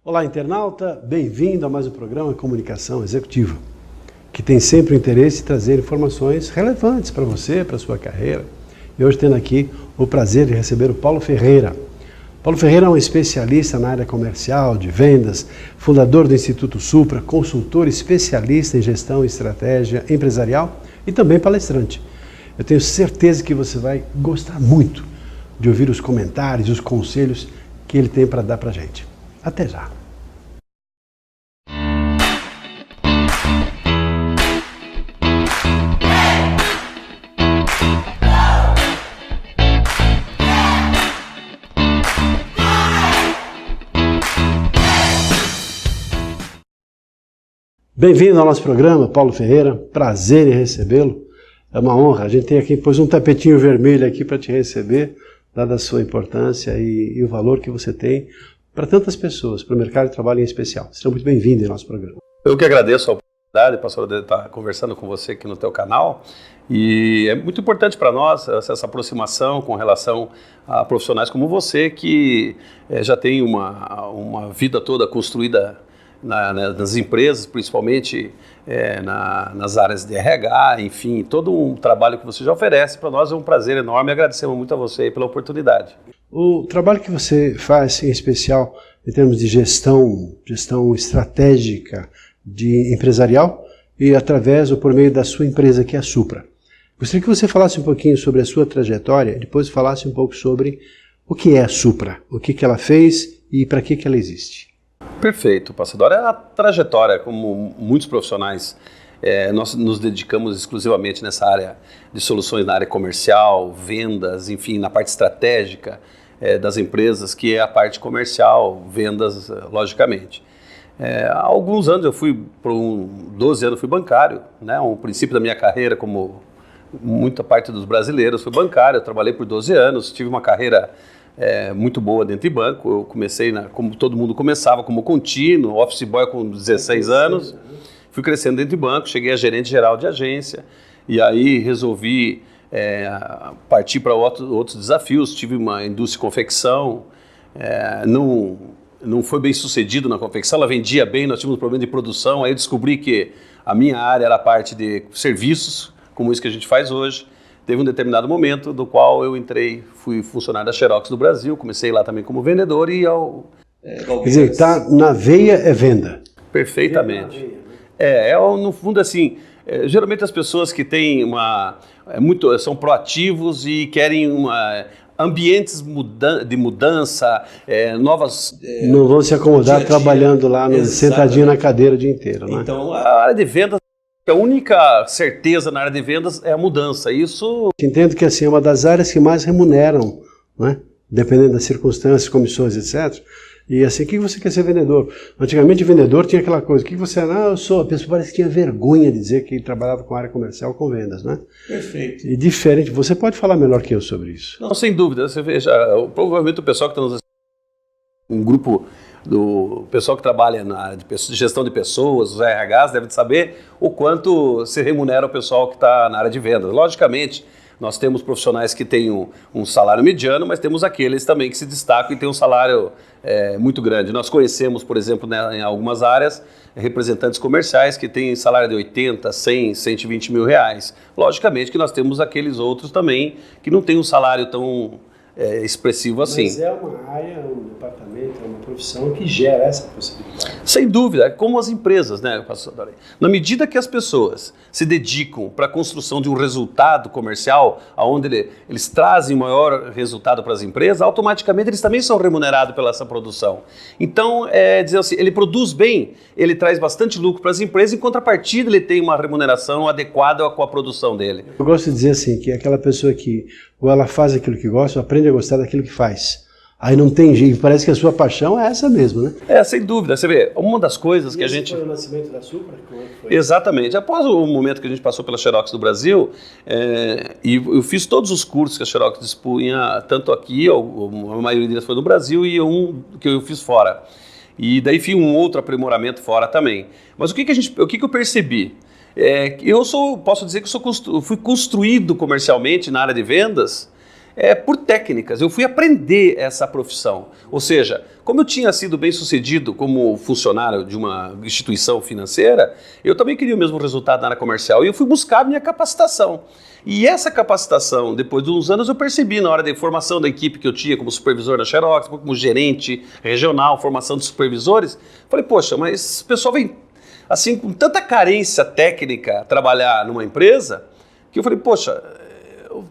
Olá, internauta, bem-vindo a mais um programa Comunicação Executiva, que tem sempre o interesse em trazer informações relevantes para você, para a sua carreira. E hoje tendo aqui o prazer de receber o Paulo Ferreira. Paulo Ferreira é um especialista na área comercial, de vendas, fundador do Instituto Supra, consultor especialista em gestão e estratégia empresarial e também palestrante. Eu tenho certeza que você vai gostar muito de ouvir os comentários e os conselhos que ele tem para dar para a gente. Até já! Bem-vindo ao nosso programa, Paulo Ferreira. Prazer em recebê-lo. É uma honra. A gente tem aqui, pôs um tapetinho vermelho aqui para te receber, dada a sua importância e o valor que você tem para tantas pessoas, para o mercado de trabalho em especial. Seja muito bem-vindo ao nosso programa. Eu que agradeço a oportunidade, pastor, de estar conversando com você aqui no teu canal. E é muito importante para nós essa aproximação com relação a profissionais como você, que já tem uma vida toda construída nas empresas, principalmente nas áreas de RH, enfim, todo um trabalho que você já oferece. Para nós é um prazer enorme e agradecemos muito a você pela oportunidade. O trabalho que você faz, em especial em termos de gestão estratégica empresarial e através ou por meio da sua empresa, que é a Supra. Gostaria que você falasse um pouquinho sobre a sua trajetória e depois falasse um pouco sobre o que é a Supra, o que ela fez e para que ela existe. Perfeito, pastor. É a trajetória, como muitos profissionais, nós nos dedicamos exclusivamente nessa área de soluções na área comercial, vendas, enfim, na parte estratégica das empresas, que é a parte comercial, vendas, logicamente. Há alguns anos eu fui, por 12 anos, fui bancário, né? O princípio da minha carreira, como muita parte dos brasileiros, fui bancário. Eu trabalhei por 12 anos, tive uma carreira muito boa dentro de banco. Eu comecei, como todo mundo começava, como contínuo, office boy com 16 anos. Fui crescendo dentro de banco, cheguei a gerente geral de agência e aí resolvi partir para outros desafios. Tive uma indústria de confecção, não foi bem sucedido na confecção, ela vendia bem, nós tínhamos um problema de produção. Aí eu descobri que a minha área era a parte de serviços, como isso que a gente faz hoje. Teve um determinado momento do qual eu entrei, fui funcionário da Xerox do Brasil, comecei lá também como vendedor e Quer dizer, está na veia é venda. Perfeitamente. No fundo assim, geralmente as pessoas que têm são proativos e querem ambientes de mudança, novas... Não vão se acomodar trabalhando lá, sentadinho na cadeira o dia inteiro, né? Então, a área de vendas, a única certeza na área de vendas é a mudança. Isso... Entendo que assim, é uma das áreas que mais remuneram, né? Dependendo das circunstâncias, comissões, etc. E assim, o que você quer ser vendedor? Antigamente, vendedor tinha aquela coisa, o que você era? Eu sou. A pessoa parece que tinha vergonha de dizer que trabalhava com área comercial, com vendas, né? Perfeito. E diferente, você pode falar melhor que eu sobre isso. Não, sem dúvida. Você veja, provavelmente o pessoal que está nos assistindo, um grupo do pessoal que trabalha na área de gestão de pessoas, os RHs, deve saber o quanto se remunera o pessoal que está na área de vendas. Logicamente, nós temos profissionais que têm um salário mediano, mas temos aqueles também que se destacam e têm um salário muito grande. Nós conhecemos, por exemplo, em algumas áreas, representantes comerciais que têm salário de 80, 100, 120 mil reais. Logicamente que nós temos aqueles outros também que não têm um salário tão expressivo assim. Mas é uma área, um departamento, é uma profissão que gera essa possibilidade. Sem dúvida, como as empresas, né, pastor Dorei? Na medida que as pessoas se dedicam para a construção de um resultado comercial, onde eles trazem maior resultado para as empresas, automaticamente eles também são remunerados pela essa produção. Então, dizer assim, ele produz bem, ele traz bastante lucro para as empresas, em contrapartida ele tem uma remuneração adequada com a produção dele. Eu gosto de dizer assim, que é aquela pessoa que ou ela faz aquilo que gosta, ou aprende a gostar daquilo que faz. Aí não tem jeito, parece que a sua paixão é essa mesmo, né? Sem dúvida. Você vê, uma das coisas que a gente... Foi o nascimento da Supra? Como é que foi? Exatamente. Após o momento que a gente passou pela Xerox do Brasil, e eu fiz todos os cursos que a Xerox dispunha, tanto aqui, a maioria deles foi no Brasil, e um que eu fiz fora. E daí fiz um outro aprimoramento fora também. Mas o que eu percebi? Posso dizer que eu fui construído comercialmente na área de vendas por técnicas. Eu fui aprender essa profissão. Ou seja, como eu tinha sido bem sucedido como funcionário de uma instituição financeira, eu também queria o mesmo resultado na área comercial e eu fui buscar a minha capacitação. E essa capacitação, depois de uns anos, eu percebi na hora da formação da equipe que eu tinha como supervisor da Xerox, como gerente regional, formação de supervisores. Falei, poxa, mas o pessoal vem assim com tanta carência técnica trabalhar numa empresa, que eu falei, poxa,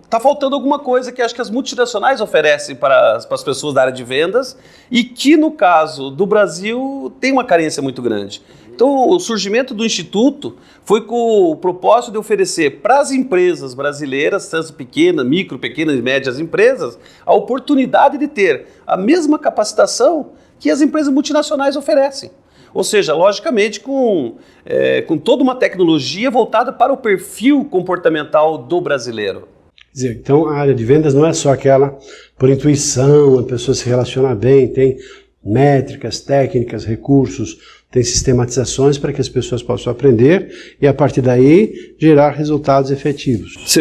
está faltando alguma coisa que acho que as multinacionais oferecem para as pessoas da área de vendas e que, no caso do Brasil, tem uma carência muito grande. Então, o surgimento do Instituto foi com o propósito de oferecer para as empresas brasileiras, tanto pequenas, micro, pequenas e médias empresas, a oportunidade de ter a mesma capacitação que as empresas multinacionais oferecem. Ou seja, logicamente, com toda uma tecnologia voltada para o perfil comportamental do brasileiro. Quer dizer, então, a área de vendas não é só aquela por intuição, a pessoa se relaciona bem, tem métricas, técnicas, recursos, tem sistematizações para que as pessoas possam aprender e, a partir daí, gerar resultados efetivos.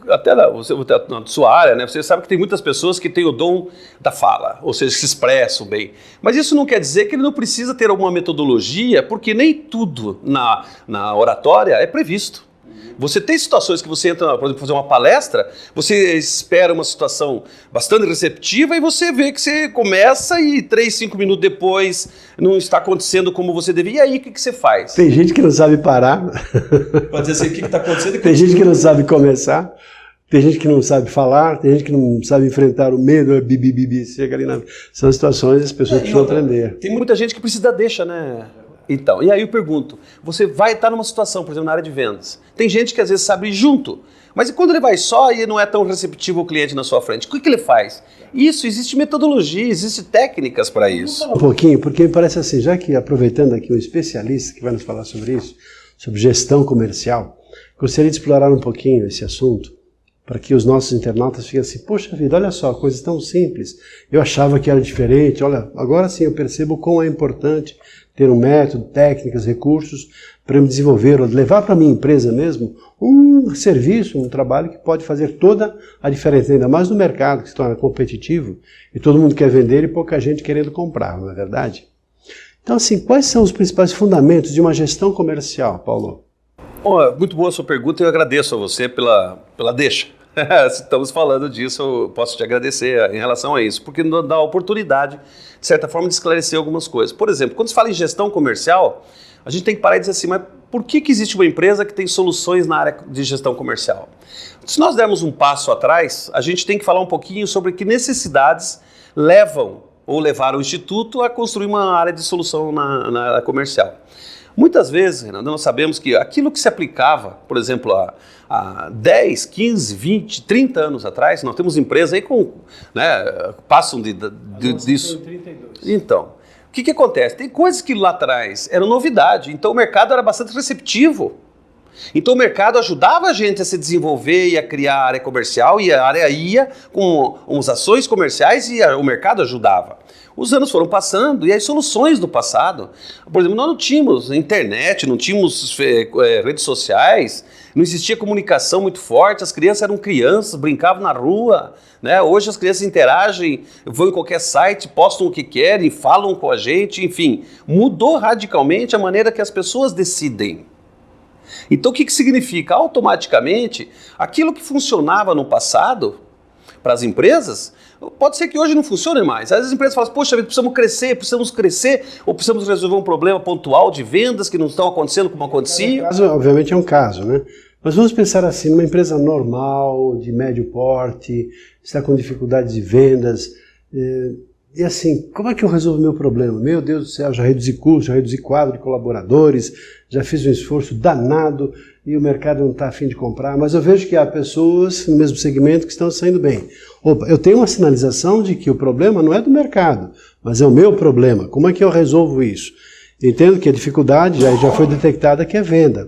Até na sua área, né, você sabe que tem muitas pessoas que têm o dom da fala, ou seja, que se expressam bem. Mas isso não quer dizer que ele não precisa ter alguma metodologia, porque nem tudo na oratória é previsto. Você tem situações que você entra, por exemplo, fazer uma palestra, você espera uma situação bastante receptiva e você vê que você começa e 3, 5 minutos depois não está acontecendo como você devia. E aí, o que você faz? Tem gente que não sabe parar. Pode dizer assim, o que está acontecendo? Tem gente que não sabe começar. Tem gente que não sabe falar, tem gente que não sabe enfrentar o medo, bibi, chega ali na... São situações que as pessoas precisam aprender. Tem muita gente que precisa deixa, né? Então, e aí eu pergunto, você vai estar numa situação, por exemplo, na área de vendas. Tem gente que às vezes sabe ir junto, mas e quando ele vai só e não é tão receptivo ao cliente na sua frente, o que ele faz? Isso, existe metodologia, existe técnicas para isso. Um pouquinho, porque me parece assim, já que aproveitando aqui um especialista que vai nos falar sobre isso, sobre gestão comercial, gostaria de explorar um pouquinho esse assunto, para que os nossos internautas fiquem assim, poxa vida, olha só, coisa tão simples, eu achava que era diferente, olha, agora sim eu percebo como é importante ter um método, técnicas, recursos para me desenvolver ou levar para a minha empresa mesmo um serviço, um trabalho que pode fazer toda a diferença, ainda mais no mercado que se torna competitivo e todo mundo quer vender e pouca gente querendo comprar, não é verdade? Então assim, quais são os principais fundamentos de uma gestão comercial, Paulo? Muito boa a sua pergunta e eu agradeço a você pela deixa. Se estamos falando disso, eu posso te agradecer em relação a isso, porque dá a oportunidade, de certa forma, de esclarecer algumas coisas. Por exemplo, quando se fala em gestão comercial, a gente tem que parar e dizer assim, mas por que existe uma empresa que tem soluções na área de gestão comercial? Se nós dermos um passo atrás, a gente tem que falar um pouquinho sobre que necessidades levaram o Instituto a construir uma área de solução na área comercial. Muitas vezes, Renan, nós sabemos que aquilo que se aplicava, por exemplo, há 10, 15, 20, 30 anos atrás, nós temos empresas aí passam disso. 32. Então, o que acontece? Tem coisas que lá atrás eram novidade, então o mercado era bastante receptivo. Então o mercado ajudava a gente a se desenvolver e a criar a área comercial e a área ia com as ações comerciais e o mercado ajudava. Os anos foram passando e as soluções do passado, por exemplo, nós não tínhamos internet, não tínhamos redes sociais, não existia comunicação muito forte, as crianças eram crianças, brincavam na rua, né? Hoje as crianças interagem, vão em qualquer site, postam o que querem, falam com a gente, enfim, mudou radicalmente a maneira que as pessoas decidem. Então o que significa? Automaticamente, aquilo que funcionava no passado para as empresas, pode ser que hoje não funcione mais. Às vezes as empresas falam, poxa, precisamos crescer, ou precisamos resolver um problema pontual de vendas que não estão acontecendo como acontecia. Caso, obviamente é um caso, né? Mas vamos pensar assim, numa empresa normal, de médio porte, está com dificuldades de vendas, e assim, como é que eu resolvo o meu problema? Meu Deus do céu, já reduzi custos, já reduzi quadro de colaboradores, já fiz um esforço danado e o mercado não está a fim de comprar, mas eu vejo que há pessoas no mesmo segmento que estão saindo bem. Opa, eu tenho uma sinalização de que o problema não é do mercado, mas é o meu problema. Como é que eu resolvo isso? Entendo que a dificuldade já foi detectada, que é venda,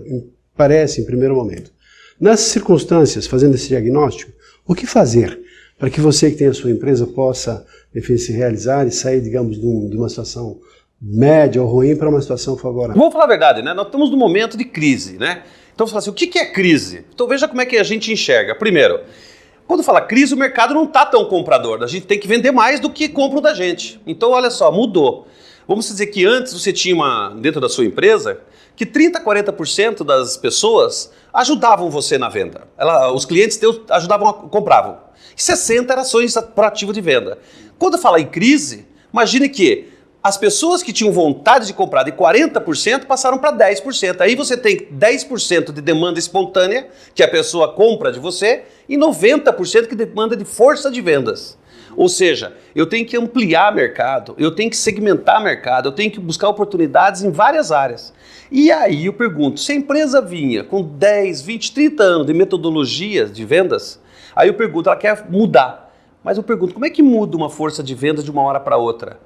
parece em primeiro momento. Nessas circunstâncias, fazendo esse diagnóstico, o que fazer para que você que tem a sua empresa possa, enfim, se realizar e sair, digamos, de uma situação média ou ruim para uma situação favorável? Vamos falar a verdade, né? Nós estamos num momento de crise, né? Então, você fala assim, o que é crise? Então, veja como é que a gente enxerga. Primeiro, Quando fala crise, o mercado não está tão comprador. A gente tem que vender mais do que compram da gente. Então, olha só, mudou. Vamos dizer que antes você tinha dentro da sua empresa, que 30%, 40% das pessoas ajudavam você na venda. Os clientes teus compravam. E 60% eram ações proativas de venda. Quando fala em crise, imagine que as pessoas que tinham vontade de comprar de 40% passaram para 10%. Aí você tem 10% de demanda espontânea, que a pessoa compra de você, e 90% que demanda de força de vendas. Ou seja, eu tenho que ampliar mercado, eu tenho que segmentar mercado, eu tenho que buscar oportunidades em várias áreas. E aí eu pergunto, se a empresa vinha com 10, 20, 30 anos de metodologias de vendas, aí eu pergunto, ela quer mudar. Mas eu pergunto, como é que muda uma força de vendas de uma hora para outra?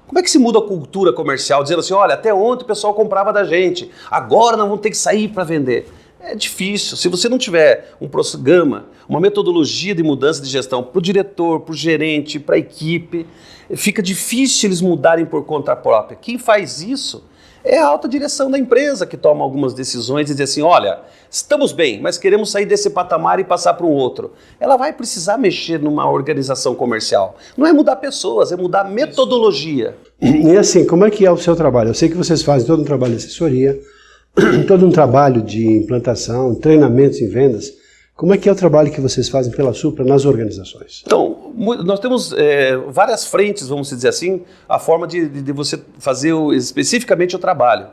Como é que se muda a cultura comercial, dizendo assim, olha, até ontem o pessoal comprava da gente, agora nós vamos ter que sair para vender? É difícil. Se você não tiver um programa, uma metodologia de mudança de gestão para o diretor, para o gerente, para a equipe, fica difícil eles mudarem por conta própria. Quem faz isso é a alta direção da empresa que toma algumas decisões e diz assim, olha, estamos bem, mas queremos sair desse patamar e passar para um outro. Ela vai precisar mexer numa organização comercial. Não é mudar pessoas, é mudar metodologia. E assim, como é que é o seu trabalho? Eu sei que vocês fazem todo um trabalho de assessoria, todo um trabalho de implantação, treinamentos em vendas. Como é que é o trabalho que vocês fazem pela Supra nas organizações? Então, nós temos várias frentes, vamos dizer assim, a forma de você fazer especificamente o trabalho.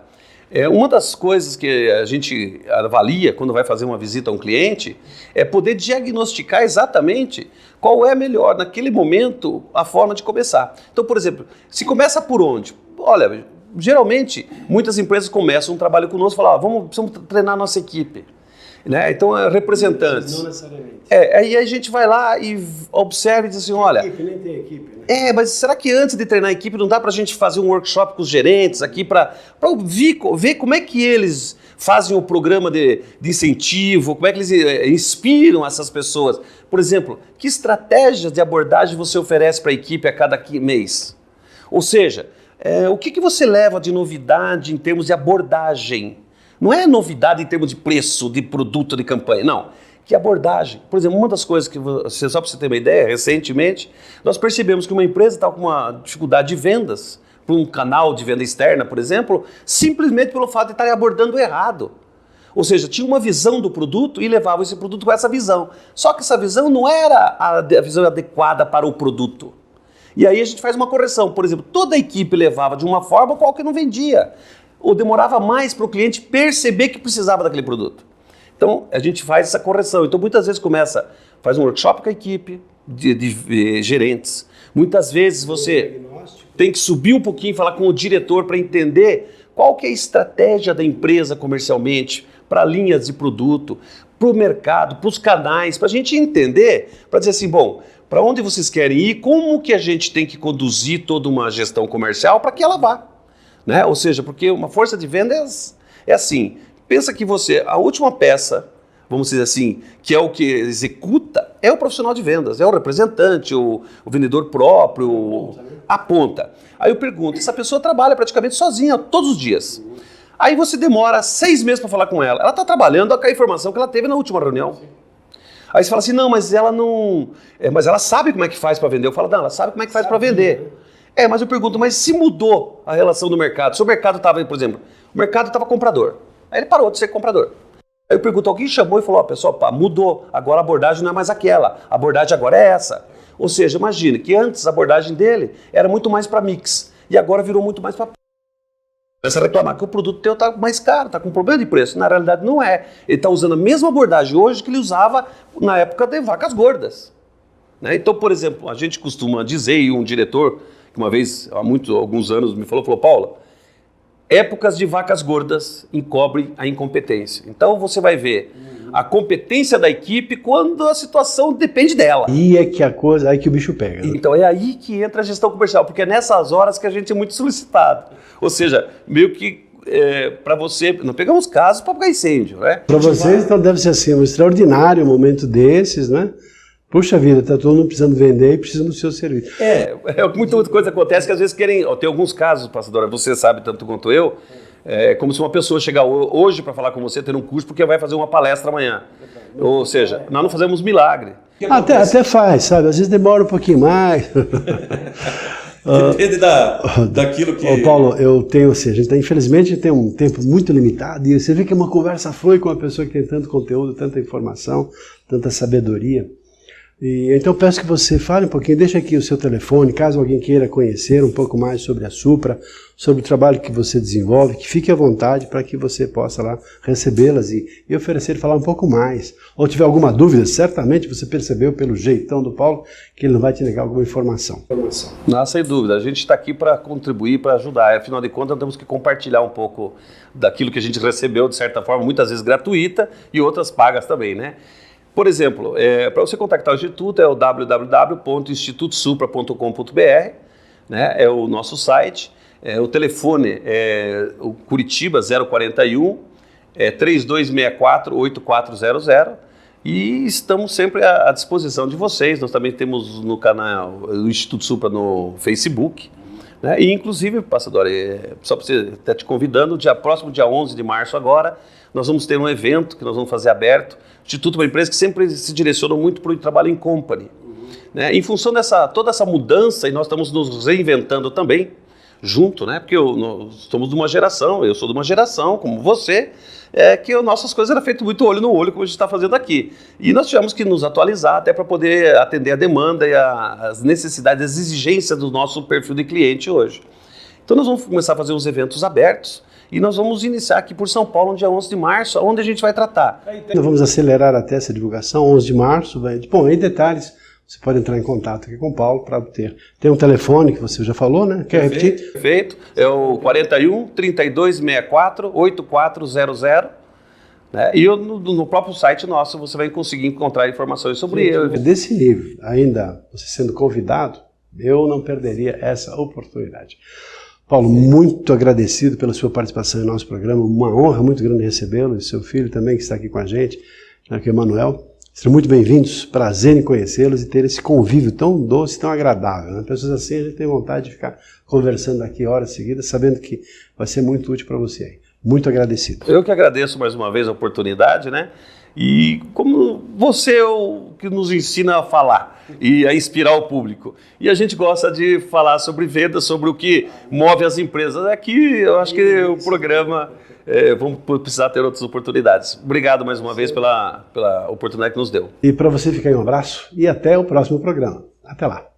Uma das coisas que a gente avalia quando vai fazer uma visita a um cliente é poder diagnosticar exatamente qual é melhor, naquele momento, a forma de começar. Então, por exemplo, se começa por onde? Olha, geralmente, muitas empresas começam um trabalho conosco e falam, precisamos treinar a nossa equipe. Né? Então, representantes. Não necessariamente. Aí a gente vai lá e observa e diz assim, olha... A equipe, nem tem equipe, né? Mas será que antes de treinar a equipe não dá para a gente fazer um workshop com os gerentes aqui para ver como é que eles fazem o programa de incentivo, como é que eles inspiram essas pessoas? Por exemplo, que estratégias de abordagem você oferece para a equipe a cada mês? Ou seja, o que você leva de novidade em termos de abordagem? Não é novidade em termos de preço, de produto, de campanha, não. Que abordagem. Por exemplo, uma das coisas que só para você ter uma ideia, recentemente, nós percebemos que uma empresa estava com uma dificuldade de vendas para um canal de venda externa, por exemplo, simplesmente pelo fato de estarem abordando errado. Ou seja, tinha uma visão do produto e levava esse produto com essa visão. Só que essa visão não era a visão adequada para o produto. E aí a gente faz uma correção. Por exemplo, toda a equipe levava de uma forma qual que não vendia. Ou demorava mais para o cliente perceber que precisava daquele produto. Então, a gente faz essa correção. Então, muitas vezes faz um workshop com a equipe de gerentes. Muitas vezes você tem que subir um pouquinho e falar com o diretor para entender qual que é a estratégia da empresa comercialmente, para linhas de produto, para o mercado, para os canais, para a gente entender, para dizer assim, bom, para onde vocês querem ir, como que a gente tem que conduzir toda uma gestão comercial para que ela vá. Né? Ou seja, porque uma força de vendas é assim, pensa que a última peça, vamos dizer assim, que é o que executa, é o profissional de vendas, é o representante, o vendedor próprio, a ponta. Aí eu pergunto, essa pessoa trabalha praticamente sozinha todos os dias. Aí você demora 6 meses para falar com ela. Ela está trabalhando com a informação que ela teve na última reunião. Aí você fala assim, não, mas ela não... mas ela sabe como é que faz para vender. Eu falo, não, ela sabe como é que faz para vender. Mas eu pergunto, mas se mudou a relação do mercado? Se o mercado estava, por exemplo, o mercado estava comprador. Aí ele parou de ser comprador. Aí eu pergunto, alguém chamou e falou, pessoal, mudou. Agora a abordagem não é mais aquela. A abordagem agora é essa. Ou seja, imagine que antes a abordagem dele era muito mais para mix. E agora virou muito mais para... Começa a reclamar que o produto teu está mais caro, está com problema de preço. Na realidade não é. Ele está usando a mesma abordagem hoje que ele usava na época de vacas gordas. Né? Então, por exemplo, a gente costuma dizer, e um diretor, que uma vez, há alguns anos, me falou, Paulo, épocas de vacas gordas encobrem a incompetência. Então você vai ver a competência da equipe quando a situação depende dela. E é que a coisa, aí que o bicho pega. Né? Então é aí que entra a gestão comercial, porque é nessas horas que a gente é muito solicitado. Ou seja, meio que para você, não pegamos casos para apagar incêndio, né? Para vocês então deve ser assim, um extraordinário momento desses, né? Puxa vida, está todo mundo precisando vender e precisando do seu serviço. Muita coisa acontece que às vezes querem... Tem alguns casos, pastor, você sabe tanto quanto eu, É como se uma pessoa chegar hoje para falar com você, ter um curso, porque vai fazer uma palestra amanhã. Ou seja, nós não fazemos milagre. Até faz, sabe? Às vezes demora um pouquinho mais. Depende daquilo que... Ô Paulo, eu tenho assim, infelizmente a gente tem um tempo muito limitado e você vê que uma conversa flui com uma pessoa que tem tanto conteúdo, tanta informação, tanta sabedoria. E então peço que você fale um pouquinho, deixe aqui o seu telefone, caso alguém queira conhecer um pouco mais sobre a Supra, sobre o trabalho que você desenvolve, que fique à vontade para que você possa lá recebê-las e oferecer, falar um pouco mais. Ou tiver alguma dúvida, certamente você percebeu pelo jeitão do Paulo que ele não vai te negar alguma informação. Não, sem dúvida, a gente está aqui para contribuir, para ajudar. Afinal de contas, nós temos que compartilhar um pouco daquilo que a gente recebeu, de certa forma, muitas vezes gratuita e outras pagas também, né? Por exemplo, para você contactar o Instituto é o www.institutosupra.com.br, né, é o nosso site, o telefone é o Curitiba 041 3264-8400 e estamos sempre à disposição de vocês. Nós também temos no canal do Instituto Supra no Facebook, né, e inclusive, pastor, só para você estar te convidando, próximo dia 11 de março agora, nós vamos ter um evento que nós vamos fazer aberto. O Instituto é uma empresa que sempre se direciona muito para o trabalho em company. Né? Em função toda essa mudança, e nós estamos nos reinventando também, junto, né? Porque nós somos de uma geração, eu sou de uma geração, como você, que nossas coisas eram feitas muito olho no olho, como a gente está fazendo aqui. E nós tivemos que nos atualizar até para poder atender a demanda e as necessidades, as exigências do nosso perfil de cliente hoje. Então nós vamos começar a fazer uns eventos abertos, e nós vamos iniciar aqui por São Paulo, no dia 11 de março, onde a gente vai tratar. Nós vamos acelerar até essa divulgação, 11 de março. Bom, em detalhes, você pode entrar em contato aqui com o Paulo para obter. Tem um telefone que você já falou, né? Quer repetir? Perfeito. É o 41 3264 8400. Né? E no próprio site nosso você vai conseguir encontrar informações sobre ele. Desse nível, ainda você sendo convidado, eu não perderia essa oportunidade. Paulo, muito agradecido pela sua participação em nosso programa, uma honra muito grande recebê-lo, e seu filho também que está aqui com a gente, que é o Emanuel. Sejam muito bem-vindos, prazer em conhecê-los e ter esse convívio tão doce, tão agradável. Né? Pessoas assim, a gente tem vontade de ficar conversando aqui horas seguidas, sabendo que vai ser muito útil para você aí. Muito agradecido. Eu que agradeço mais uma vez a oportunidade, né? E como você é o que nos ensina a falar e a inspirar o público. E a gente gosta de falar sobre vendas, sobre o que move as empresas. Aqui eu acho que o programa, vamos precisar ter outras oportunidades. Obrigado mais uma vez pela oportunidade que nos deu. E para você ficar aí um abraço e até o próximo programa. Até lá.